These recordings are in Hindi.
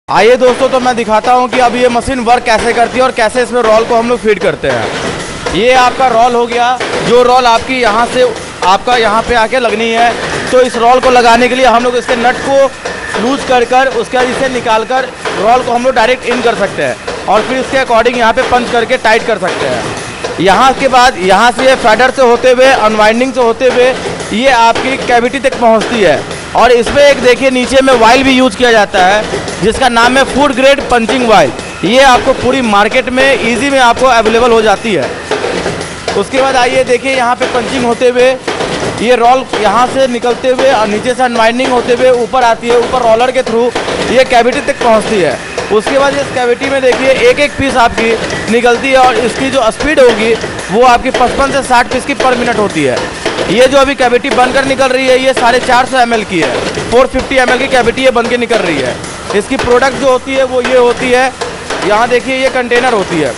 आइए दोस्तों, तो मैं दिखाता हूँ कि अब ये मशीन वर्क कैसे करती है और कैसे इसमें रोल को हम लोग फीड करते हैं। ये आपका रोल हो गया, जो रोल आपकी यहाँ से आपका यहाँ पे आके लगनी है। तो इस रोल को लगाने के लिए हम लोग इसके नट को लूज कर उसके बाद इसे निकाल कर रोल को हम लोग डायरेक्ट इन कर सकते हैं और फिर इसके अकॉर्डिंग यहाँ पे पंच करके टाइट कर सकते हैं। यहाँ के बाद यहाँ से ये फेडर से होते हुए अनवाइंडिंग से होते हुए ये आपकी कैविटी तक पहुँचती है। और इसमें एक देखिए नीचे में वाइल भी यूज किया जाता है जिसका नाम है फूड ग्रेड पंचिंग वाइल। ये आपको पूरी मार्केट में इजी में आपको अवेलेबल हो जाती है। उसके बाद आइए देखिए यहाँ पे पंचिंग होते हुए ये रोल यहाँ से निकलते हुए और नीचे से अनवाइंडिंग होते हुए ऊपर आती है। ऊपर रोलर के थ्रू ये कैविटी तक पहुँचती है। उसके बाद इस कैविटी में देखिए एक एक पीस आपकी निकलती है और इसकी जो स्पीड होगी वो आपकी 55 से 60 पीस की पर मिनट होती है। ये जो अभी कैविटी बनकर निकल रही है ये 450 ml की है। 450 ml की कैविटी ये बन के निकल रही है। इसकी प्रोडक्ट जो होती है वो ये होती है, यहाँ देखिए ये कंटेनर होती है।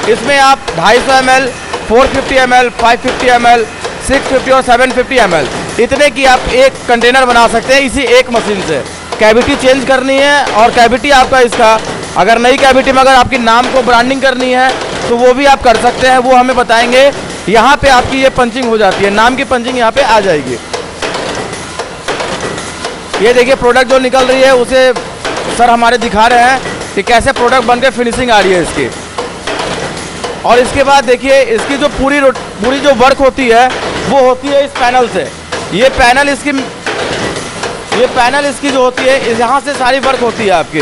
इसमें आप 250 ml, 450 ml, 550 ml, 650 और 750 ml इतने की आप एक कंटेनर बना सकते हैं इसी एक मशीन से। कैविटी चेंज करनी है और कैविटी आपका इसका अगर नई कैविटी में अगर आपकी नाम को ब्रांडिंग करनी है तो वो भी आप कर सकते हैं, वो हमें बताएंगे। यहाँ पे आपकी ये पंचिंग हो जाती है, नाम की पंचिंग यहाँ पे आ जाएगी। ये देखिए प्रोडक्ट जो निकल रही है उसे सर हमारे दिखा रहे हैं कि कैसे प्रोडक्ट बनकर फिनिशिंग आ रही है इसकी। और इसके बाद देखिए इसकी जो पूरी जो वर्क होती है वो होती है इस पैनल से। ये पैनल इसकी जो होती है यहाँ से सारी वर्क होती है आपकी।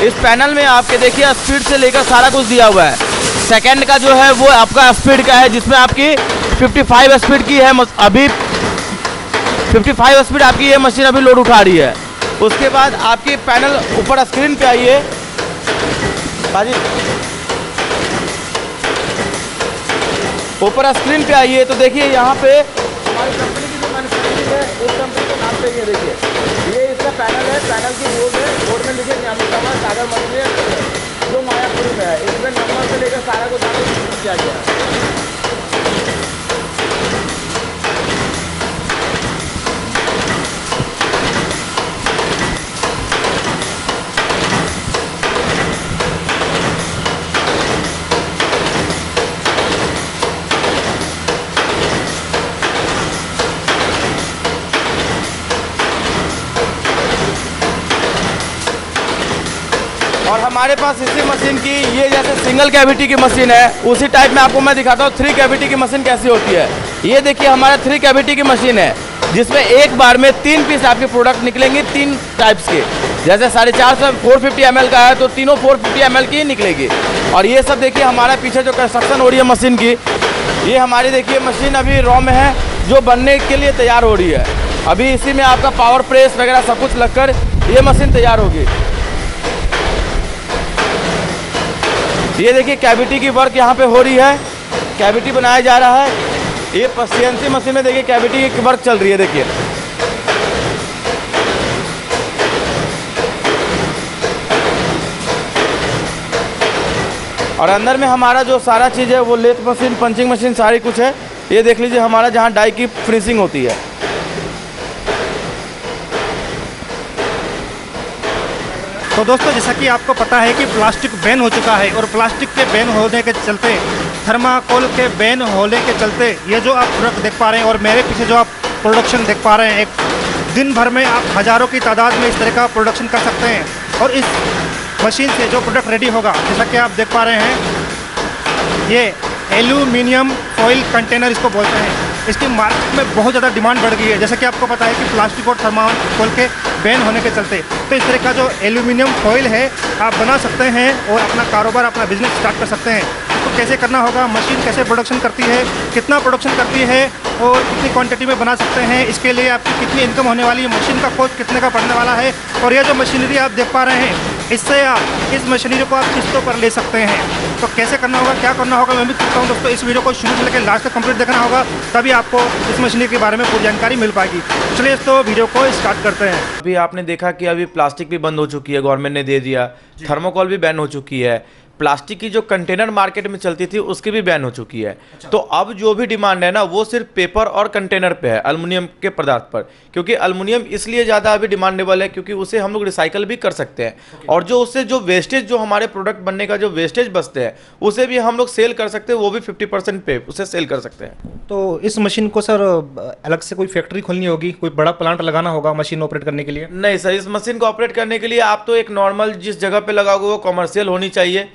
इस पैनल में आपके देखिए स्पीड से लेकर सारा कुछ दिया हुआ है। सेकंड का जो है वो आपका स्पीड का है जिसमें आपकी 55 स्पीड की है। अभी 55 स्पीड आपकी ये मशीन अभी लोड उठा रही है। उसके बाद आपकी पैनल ऊपर स्क्रीन पे आइए बाजी, ऊपर स्क्रीन पे आइए तो देखिए यहाँ पे हमारी कंपनी की जो मैन्युफैक्चरिंग है उस कंपनी के नाम पे ये देखिए ये इसका पैनल है। पैनल की बोर्ड में लिखे न्यामिकामा सागर मशीन जो मायापुरी में है। इसमें नंबर से लेकर सारा कुछ किया गया है। और हमारे पास इसी मशीन की ये जैसे सिंगल कैविटी की मशीन है उसी टाइप में आपको मैं दिखाता हूँ 3 कैविटी की मशीन कैसी होती है। ये देखिए हमारा 3 कैविटी की मशीन है जिसमें एक बार में 3 पीस आपके प्रोडक्ट निकलेंगे 3 टाइप्स के। जैसे 450 450 ml का है तो तीनों 450 ml की ही निकलेगी। और ये सब देखिए हमारा पीछे जो कंस्ट्रक्शन हो रही है मशीन की, ये हमारी देखिए मशीन अभी रॉ में है जो बनने के लिए तैयार हो रही है। अभी इसी में आपका पावर प्रेस वगैरह सब कुछ लगकर ये मशीन तैयार होगी। ये देखिए कैविटी की वर्क यहाँ पे हो रही है, कैविटी बनाया जा रहा है। ये सीएनसी मशीन में देखिए कैविटी की वर्क चल रही है देखिए। और अंदर में हमारा जो सारा चीज़ है वो लेथ मशीन, पंचिंग मशीन सारी कुछ है। ये देख लीजिए हमारा जहाँ डाई की फिनिशिंग होती है। तो दोस्तों जैसा कि आपको पता है कि प्लास्टिक बैन हो चुका है और प्लास्टिक के बैन होने के चलते, थर्माकोल के बैन होने के चलते ये जो आप प्रोडक्ट देख पा रहे हैं और मेरे पीछे जो आप प्रोडक्शन देख पा रहे हैं, एक दिन भर में आप हज़ारों की तादाद में इस तरह का प्रोडक्शन कर सकते हैं। और इस मशीन से जो प्रोडक्ट रेडी होगा जैसा कि आप देख पा रहे हैं, ये एल्यूमिनियम फॉइल कंटेनर इसको बोलते हैं। इसकी मार्केट में बहुत ज़्यादा डिमांड बढ़ गई है जैसा कि आपको पता है कि प्लास्टिक और थर्माकोल के बैन होने के चलते। तो इस तरह का जो एल्यूमिनियम फॉइल है आप बना सकते हैं और अपना कारोबार, अपना बिजनेस स्टार्ट कर सकते हैं। इसको कैसे करना होगा, मशीन कैसे प्रोडक्शन करती है, कितना प्रोडक्शन करती है और कितनी क्वांटिटी में बना सकते हैं, इसके लिए आपकी कितनी इनकम होने वाली है, मशीन का कॉस्ट कितने का पड़ने वाला है। और ये जो मशीनरी आप देख पा रहे हैं इससे आप इस मशीनरी को आप किस्तों पर ले सकते हैं। तो कैसे करना होगा, क्या करना होगा, मैं भी कहता हूँ दोस्तों इस वीडियो को शुरू से लेकर लास्ट तक कंप्लीट देखना होगा, तभी आपको इस मशीनरी के बारे में पूरी जानकारी मिल पाएगी। चलिए तो वीडियो को स्टार्ट करते हैं। अभी आपने देखा कि अभी प्लास्टिक भी बंद हो चुकी है, गवर्नमेंट ने दे दिया। थर्मोकोल भी बैन हो चुकी है। प्लास्टिक की जो कंटेनर मार्केट में चलती थी उसकी भी बैन हो चुकी है। तो अब जो भी डिमांड है ना वो सिर्फ पेपर और कंटेनर पे है, अल्युमिनियम के पदार्थ पर, क्योंकि अल्युमिनियम इसलिए ज़्यादा अभी डिमांडेबल है क्योंकि उसे हम लोग रिसाइकल भी कर सकते हैं और जो उससे जो वेस्टेज, जो हमारे प्रोडक्ट बनने का जो वेस्टेज बचते हैं उसे भी हम लोग सेल कर सकते हैं, वो भी 50% पे उसे सेल कर सकते हैं। तो इस मशीन को सर अलग से कोई फैक्ट्री खोलनी होगी, कोई बड़ा प्लांट लगाना होगा मशीन ऑपरेट करने के लिए? नहीं सर, इस मशीन को ऑपरेट करने के लिए आप तो एक नॉर्मल जिस जगह पे लगाओगे वो कमर्शियल होनी चाहिए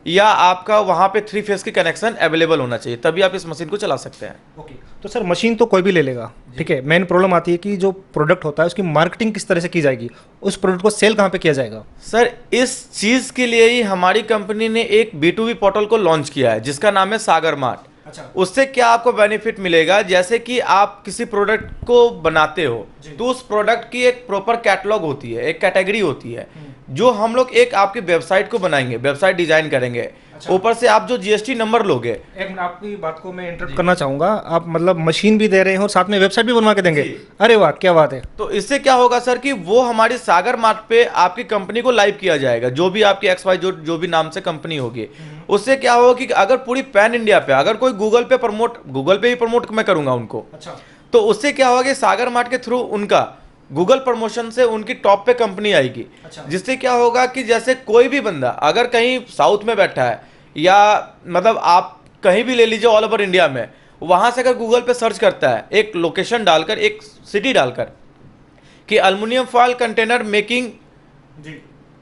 या आपका वहाँ पे 3 फेज की कनेक्शन अवेलेबल होना चाहिए, तभी आप इस मशीन को चला सकते हैं। ओके, तो सर मशीन तो कोई भी ले लेगा, ठीक है। मेन प्रॉब्लम आती है कि जो प्रोडक्ट होता है उसकी मार्केटिंग किस तरह से की जाएगी, उस प्रोडक्ट को सेल कहाँ पे किया जाएगा? सर इस चीज़ के लिए ही हमारी कंपनी ने एक B2B पोर्टल को लॉन्च किया है जिसका नाम है सागर मार्ट। उससे क्या आपको बेनिफिट मिलेगा, जैसे कि आप किसी प्रोडक्ट को बनाते हो तो उस प्रोडक्ट की एक प्रॉपर कैटलॉग होती है, एक कैटेगरी होती है जो हम लोग एक आपकी वेबसाइट को बनाएंगे, वेबसाइट डिजाइन करेंगे, ऊपर से आप जो GST नंबर लोगे। एक मिनट, आपकी बात को मैं इंटरप्ट करना चाहूंगा। आप मतलब मशीन भी दे रहे हैं और साथ में वेबसाइट भी बनवा के देंगे? अरे वाह, क्या बात है। तो इससे क्या होगा सर कि वो हमारी सागर मार्ट पे आपकी कंपनी को लाइव किया जाएगा, जो भी आपकी XY जो भी नाम से कंपनी होगी। उससे क्या होगा कि अगर पूरी पैन इंडिया पे अगर कोई गूगल पे ही प्रमोट मैं करूंगा उनको, तो उससे क्या होगा कि सागर मार्ट के थ्रू उनका गूगल प्रमोशन से उनकी टॉप पे कंपनी आएगी। जिससे क्या होगा कि जैसे कोई भी बंदा अगर कहीं साउथ में बैठा है या मतलब आप कहीं भी ले लीजिए ऑल ओवर इंडिया में, वहां से अगर गूगल पे सर्च करता है एक लोकेशन डालकर, एक सिटी डालकर कि एल्युमिनियम फॉयल कंटेनर मेकिंग,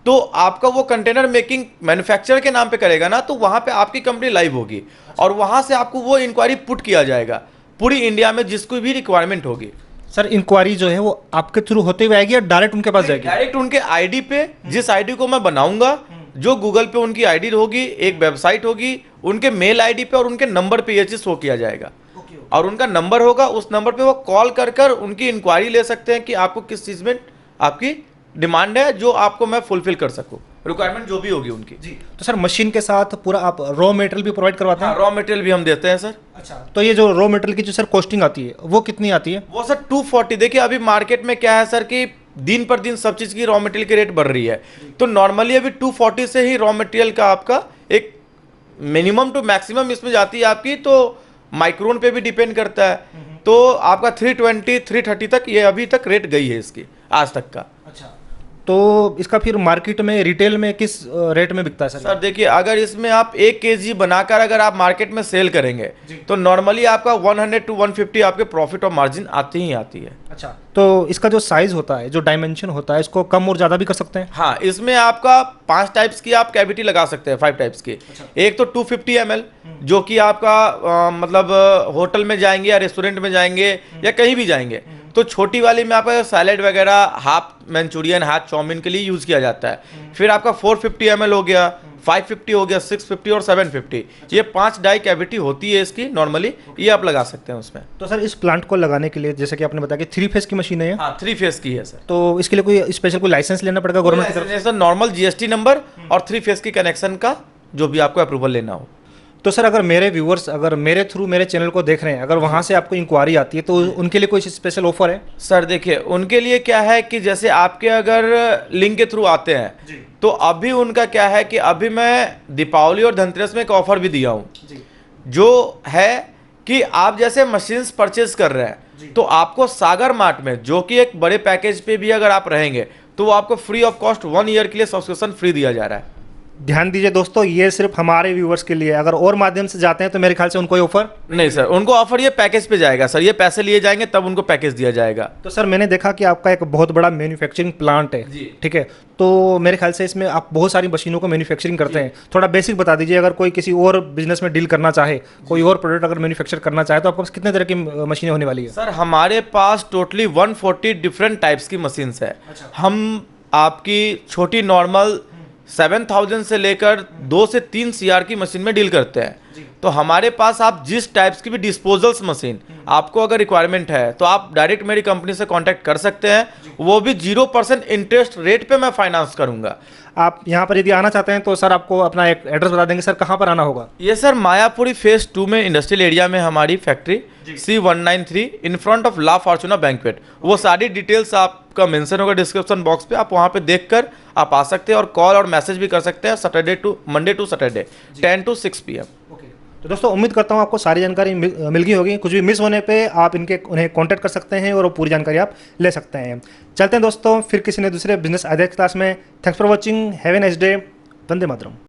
तो आपका वो कंटेनर मेकिंग मैन्युफैक्चरर के नाम पे करेगा ना, तो वहां पे आपकी कंपनी लाइव होगी और वहां से आपको वो इंक्वायरी पुट किया जाएगा पूरी इंडिया में जिसको भी रिक्वायरमेंट होगी। सर इंक्वायरी जो है वो आपके थ्रू होते हुए आएगी या डायरेक्ट उनके पास जाएगी? डायरेक्ट उनके आईडी पे, जिस आईडी को मैं बनाऊंगा, जो गूगल पे उनकी आईडी होगी, एक वेबसाइट होगी, उनके मेल आईडी पे और उनके नंबर पे ये चीज शो किया जाएगा और उनका नंबर होगा, उस नंबर पे वो कॉल कर कर उनकी इंक्वायरी ले सकते हैं कि आपको किस चीज में आपकी डिमांड है, जो आपको मैं फुलफिल कर सकूं, रिक्वायरमेंट जो भी होगी उनकी। जी, तो सर मशीन के साथ पूरा आप रॉ मटेरियल भी प्रोवाइड करवाते हैं? रॉ मटेरियल भी हम देते हैं सर। अच्छा, तो ये जो रॉ मटेरियल की जो सर कॉस्टिंग आती है वो कितनी आती है? वो सर 240। देखिए अभी मार्केट में क्या है सर कि दिन पर दिन सब चीज़ की रॉ मटेरियल की रेट बढ़ रही है, तो नॉर्मली अभी 240 से ही रॉ मटेरियल का आपका एक मिनिमम टू मैक्सिमम इसमें जाती है आपकी, तो माइक्रोन पे भी डिपेंड करता है, तो आपका 320 330 तक ये अभी तक रेट गई है इसकी आज तक का। अच्छा, तो इसका फिर मार्केट में रिटेल में किस रेट में बिकता है सर? सर देखिए अगर इसमें आप 1 kg बनाकर अगर आप मार्केट में सेल करेंगे तो नॉर्मली आपका 100 to 150 आपके प्रॉफिट और मार्जिन आती ही आती है। अच्छा, तो इसका जो साइज होता है, जो डायमेंशन होता है, इसको कम और ज़्यादा भी कर सकते हैं? हाँ, इसमें आपका 5 टाइप्स की आप कैविटी लगा सकते हैं, 5 टाइप्स की। एक तो 250 ml जो कि आपका मतलब होटल में जाएंगे या रेस्टोरेंट में जाएंगे या कहीं भी जाएंगे, तो छोटी वाली में आपका सैलेड वगैरह, हाफ मंचूरियन, हाफ चाउमीन के लिए यूज़ किया जाता है। फिर आपका 450 ml हो गया, 550 हो गया, 650 और 750, ये 5 डाई कैविटी होती है इसकी नॉर्मली, ये आप लगा सकते हैं उसमें। तो सर इस प्लांट को लगाने के लिए जैसे कि आपने बताया कि 3 फेज की मशीन है ये? हाँ 3 फेज की है सर। तो इसके लिए कोई स्पेशल कोई लाइसेंस लेना पड़ेगा गवर्नमेंट की तरफ से? सर नॉर्मल GST नंबर और 3 फेज की कनेक्शन का जो भी आपको अप्रूवल लेना हो। तो सर अगर मेरे व्यूअर्स अगर मेरे थ्रू मेरे चैनल को देख रहे हैं, अगर वहाँ से आपको इंक्वायरी आती है तो उनके लिए कोई स्पेशल ऑफर है? सर देखिए उनके लिए क्या है कि जैसे आपके अगर लिंक के थ्रू आते हैं तो अभी उनका क्या है कि अभी मैं दीपावली और धनतेरस में एक ऑफर भी दिया हूँ, जो है कि आप जैसे मशीन्स परचेज कर रहे हैं तो आपको सागर मार्ट में, जो कि एक बड़े पैकेज पे भी अगर आप रहेंगे तो वो आपको फ्री ऑफ कॉस्ट 1 ईयर के लिए सब्सक्रिप्शन फ्री दिया जा रहा है। ध्यान दीजिए दोस्तों, ये सिर्फ हमारे व्यूअर्स के लिए, अगर और माध्यम से जाते हैं तो मेरे ख्याल से उनको ऑफर नहीं सर, उनको ऑफर ये पैकेज पे जाएगा सर, ये पैसे लिए जाएंगे तब उनको पैकेज दिया जाएगा। तो सर मैंने देखा कि आपका एक बहुत बड़ा मैन्युफैक्चरिंग प्लांट है, ठीक है, तो मेरे ख्याल से इसमें आप बहुत सारी मशीनों को मैन्युफैक्चरिंग करते हैं। थोड़ा बेसिक बता दीजिए, अगर कोई किसी और बिजनेस में डील करना चाहे, कोई और प्रोडक्ट अगर मैन्युफैक्चर करना चाहे तो आपके पास कितने तरह की मशीनें होने वाली है? सर हमारे पास टोटली 140 डिफरेंट टाइप्स की मशीन्स है। हम आपकी छोटी नॉर्मल 7000 से लेकर 2 से 3 CR की मशीन में डील करते हैं। तो हमारे पास आप जिस टाइप्स की भी डिस्पोजल्स मशीन आपको अगर रिक्वायरमेंट है तो आप डायरेक्ट मेरी कंपनी से कांटेक्ट कर सकते हैं, वो भी 0% इंटरेस्ट रेट पे मैं फाइनेंस करूंगा। आप यहाँ पर यदि आना चाहते हैं तो सर आपको अपना एक एड्रेस बता देंगे सर, कहाँ पर आना होगा? ये सर मायापुरी फेज 2 में इंडस्ट्रियल एरिया में हमारी factory C193 in front of La Fortuna banquet. वो सारी डिटेल्स आप का मेंशन होगा डिस्क्रिप्शन बॉक्स पे, आप वहाँ पे देखकर आप आ सकते हैं और कॉल और मैसेज भी कर सकते हैं Monday to Saturday 10 to 6 PM। तो दोस्तों उम्मीद करता हूँ आपको सारी जानकारी मिल गई होगी। कुछ भी मिस होने पे आप उन्हें कांटेक्ट कर सकते हैं और वो पूरी जानकारी आप ले सकते हैं। चलते हैं दोस्तों फिर किसी ने दूसरे बिजनेस आइडिया क्लास में। Thanks for watching, have a nice day, Vande Mataram.